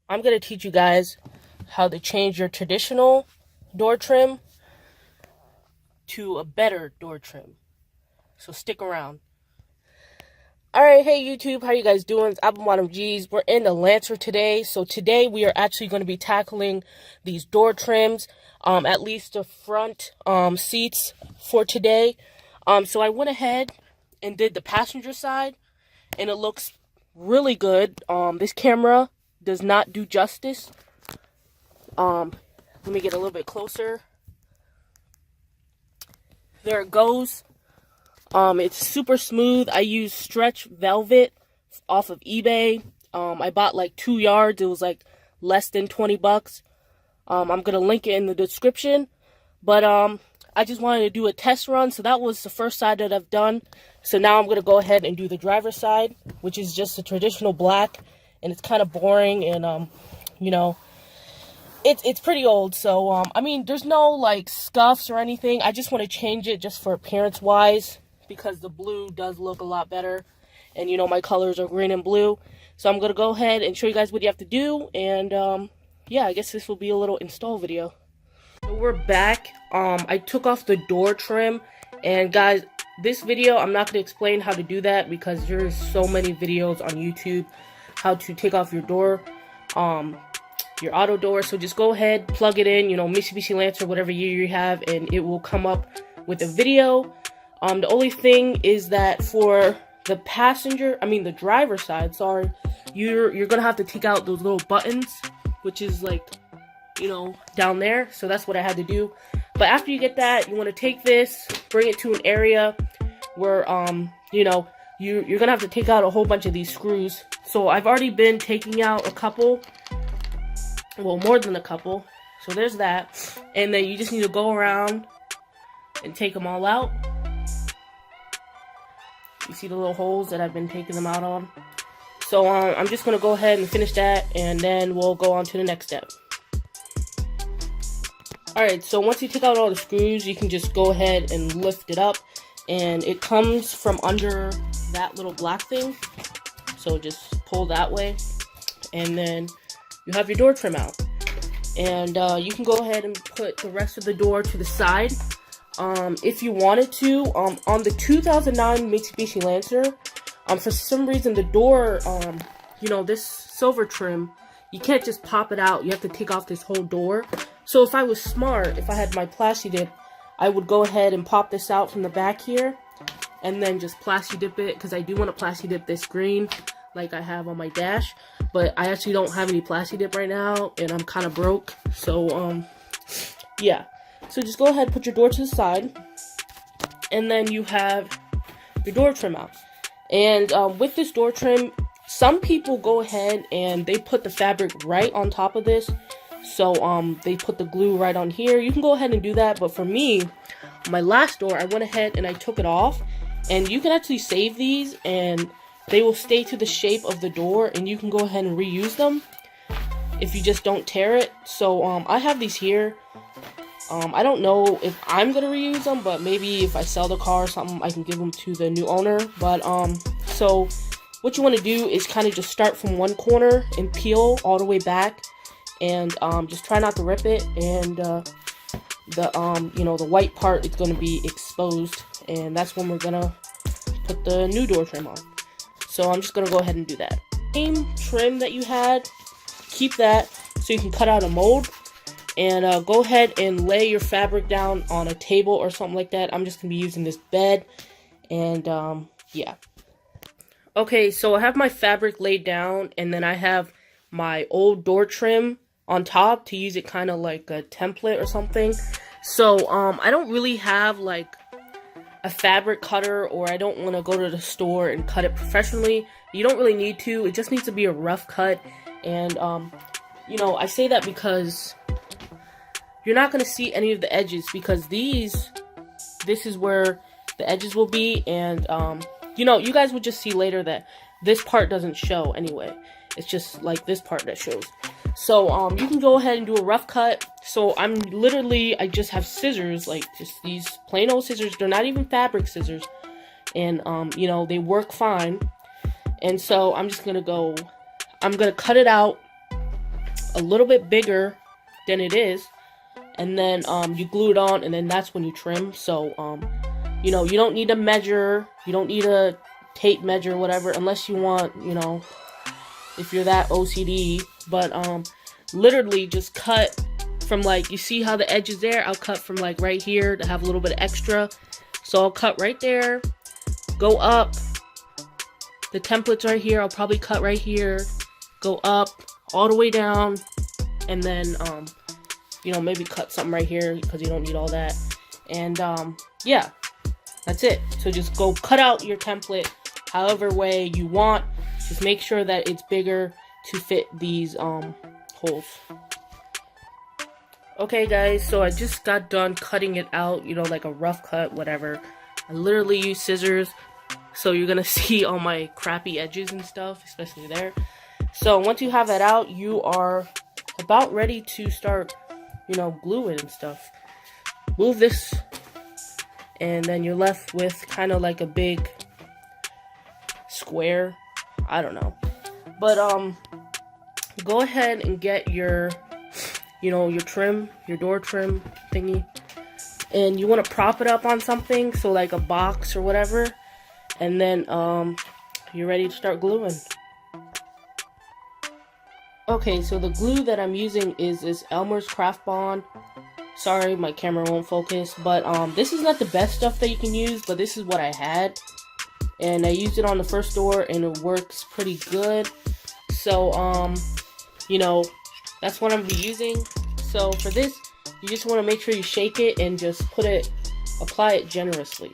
I'm going to teach you guys how to change your traditional door trim to a better door trim. So stick around. Alright, hey YouTube, how you guys doing? It's applebottemgs. We're in the Lancer today. So today we are actually going to be tackling these door trims, at least the front seats for today. So I went ahead and did the passenger side, and it looks really good. This camera does not do justice. Let me get a little bit closer. There it goes. It's super smooth. I use stretch velvet off of eBay. I bought like 2 yards. It was like less than 20 bucks. I'm going to link it in the description. But I just wanted to do a test run. So that was the first side that I've done. So now I'm going to go ahead and do the driver's side, which is just a traditional black. And it's kind of boring and, you know, it's pretty old. So, I mean, there's no like scuffs or anything. I just want to change it just for appearance wise, because the blue does look a lot better. And, you know, my colors are green and blue. So I'm going to go ahead and show you guys what you have to do. And, yeah, I guess this will be a little install video. So we're back. I took off the door trim. And, guys, this video, I'm not going to explain how to do that, because there's so many videos on YouTube how to take off your door, your auto door. So just go ahead, plug it in, you know, Mitsubishi Lancer, whatever year you have, and it will come up with a video. The only thing is that for the the driver side, sorry, you're gonna have to take out those little buttons, which is like, you know, down there. So that's what I had to do. But after you get that, you want to take this, bring it to an area where, you know, you're gonna have to take out a whole bunch of these screws. So I've already been taking out a couple, well, more than a couple. So there's that. And then you just need to go around and take them all out. You see the little holes that I've been taking them out on. So I'm just going to go ahead and finish that, and then we'll go on to the next step. Alright, so once you take out all the screws, you can just go ahead and lift it up. And it comes from under that little black thing. So just pull that way. And then you have your door trim out. And you can go ahead and put the rest of the door to the side. If you wanted to, on the 2009 Mitsubishi Lancer, for some reason the door, you know, this silver trim, you can't just pop it out. You have to take off this whole door. So if I was smart, if I had my Plasti Dip, I would go ahead and pop this out from the back here, and then just Plasti Dip it, because I do want to Plasti Dip this green, like I have on my dash. But I actually don't have any Plasti Dip right now, and I'm kind of broke. So, yeah. So just go ahead, put your door to the side, and then you have your door trim out. And with this door trim, some people go ahead and they put the fabric right on top of this. So they put the glue right on here. You can go ahead and do that, but for me, my last door, I went ahead and I took it off. And you can actually save these, and they will stay to the shape of the door, and you can go ahead and reuse them if you just don't tear it. So I have these here. I don't know if I'm gonna reuse them, but maybe if I sell the car or something, I can give them to the new owner. But so what you want to do is kind of just start from one corner and peel all the way back, and just try not to rip it. And you know, the white part is gonna be exposed, and that's when we're gonna put the new door trim on. So I'm just gonna go ahead and do that. Same trim that you had, keep that so you can cut out a mold. And go ahead and lay your fabric down on a table or something like that. I'm just going to be using this bed. And, yeah. Okay, so I have my fabric laid down. And then I have my old door trim on top to use it kind of like a template or something. So, I don't really have, like, a fabric cutter. Or I don't want to go to the store and cut it professionally. You don't really need to. It just needs to be a rough cut. And, you know, I say that because you're not going to see any of the edges, because this is where the edges will be. And, you know, you guys will just see later that this part doesn't show anyway. It's just like this part that shows. So, you can go ahead and do a rough cut. So, I just have scissors, like just these plain old scissors. They're not even fabric scissors. And, you know, they work fine. And so, I'm going to cut it out a little bit bigger than it is, and then you glue it on, and then that's when you trim. So you know, you don't need to measure, you don't need a tape measure, whatever, unless you want, you know, if you're that OCD. But literally just cut from, like, you see how the edge is there? I'll cut from like right here to have a little bit of extra. So I'll cut right there, go up. The template's right here. I'll probably cut right here, go up all the way down, and then you know, maybe cut something right here because you don't need all that. And yeah, that's it. So just go cut out your template however way you want. Just make sure that it's bigger to fit these holes. Okay guys, so I just got done cutting it out, you know, like a rough cut, whatever. I literally use scissors, so you're gonna see all my crappy edges and stuff, especially there. So once you have that out, you are about ready to start, you know, gluing and stuff. Move this, and then you're left with kind of like a big square. I don't know, but go ahead and get your, you know, your trim, your door trim thingy, and you want to prop it up on something, so like a box or whatever, and then you're ready to start gluing. Okay, so the glue that I'm using is this Elmer's Craft Bond. Sorry, my camera won't focus, but this is not the best stuff that you can use, but this is what I had, and I used it on the first door, and it works pretty good. So you know, that's what I'm gonna be using. So for this, you just want to make sure you shake it and just apply it generously.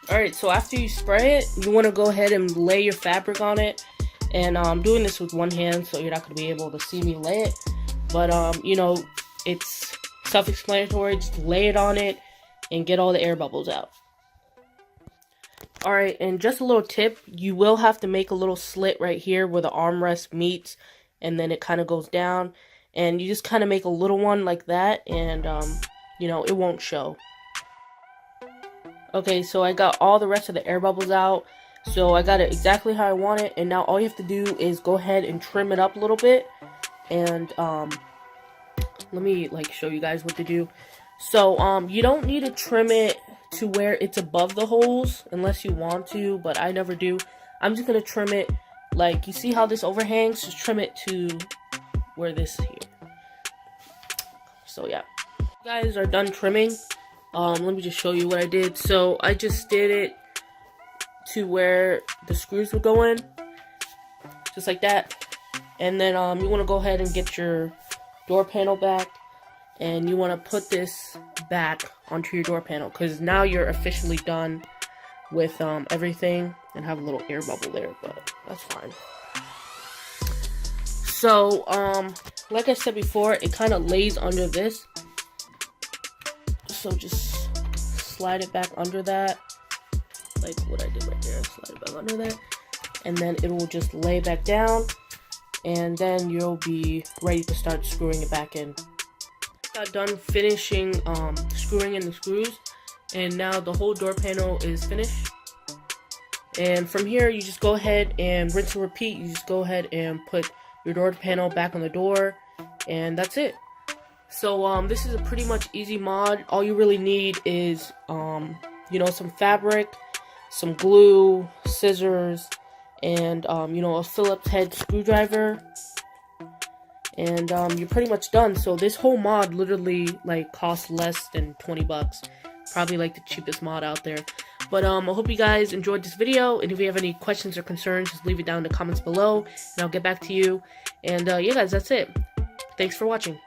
Alright, so after you spray it, you want to go ahead and lay your fabric on it. And I'm doing this with one hand, so you're not going to be able to see me lay it. But you know, it's self-explanatory. Just lay it on it and get all the air bubbles out. Alright, and just a little tip, you will have to make a little slit right here where the armrest meets, and then it kind of goes down, and you just kind of make a little one like that, and you know, it won't show. Okay, so I got all the rest of the air bubbles out, so I got it exactly how I want it, and now all you have to do is go ahead and trim it up a little bit. And let me like show you guys what to do. So you don't need to trim it to where it's above the holes unless you want to, but I never do. I'm just gonna trim it, like, you see how this overhangs, just trim it to where this here. So yeah, you guys are done trimming. Let me just show you what I did. So I just did it to where the screws would go in, just like that. And then you want to go ahead and get your door panel back, and you want to put this back onto your door panel, because now you're officially done with everything, and have a little air bubble there, but that's fine. So like I said before, it kind of lays under this, so just slide it back under that, like what I did right there. Slide it back under there, and then it will just lay back down, and then you'll be ready to start screwing it back in. Got done finishing screwing in the screws, and now the whole door panel is finished. And from here, you just go ahead and rinse and repeat. You just go ahead and put your door panel back on the door, and that's it. So this is a pretty much easy mod. All you really need is you know, some fabric, some glue, scissors, and you know, a Phillips head screwdriver, and you're pretty much done. So this whole mod literally like costs less than 20 bucks. Probably like the cheapest mod out there. But I hope you guys enjoyed this video, and if you have any questions or concerns, just leave it down in the comments below, and I'll get back to you. And yeah guys, that's it. Thanks for watching.